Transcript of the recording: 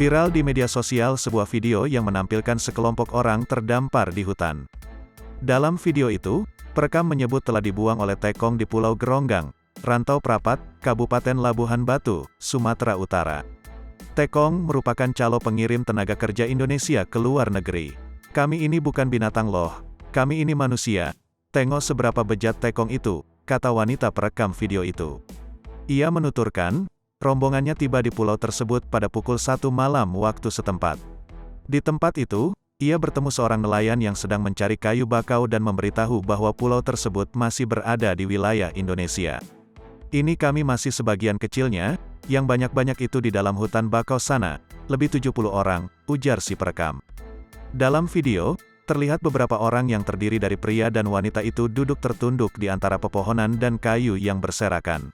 Viral di media sosial sebuah video yang menampilkan sekelompok orang terdampar di hutan. Dalam video itu, perekam menyebut telah dibuang oleh Tekong di Pulau Geronggang, Rantau Prapat, Kabupaten Labuhan Batu, Sumatera Utara. Tekong merupakan calo pengirim tenaga kerja Indonesia ke luar negeri. "Kami ini bukan binatang loh. Kami ini manusia. Tengok seberapa bejat Tekong itu," kata wanita perekam video itu. Ia menuturkan, rombongannya tiba di pulau tersebut pada pukul 1 malam waktu setempat. Di tempat itu, ia bertemu seorang nelayan yang sedang mencari kayu bakau dan memberitahu bahwa pulau tersebut masih berada di wilayah Indonesia. "Ini kami masih sebagian kecilnya, yang banyak-banyak itu di dalam hutan bakau sana, lebih 70 orang, ujar si perekam. Dalam video, terlihat beberapa orang yang terdiri dari pria dan wanita itu duduk tertunduk di antara pepohonan dan kayu yang berserakan.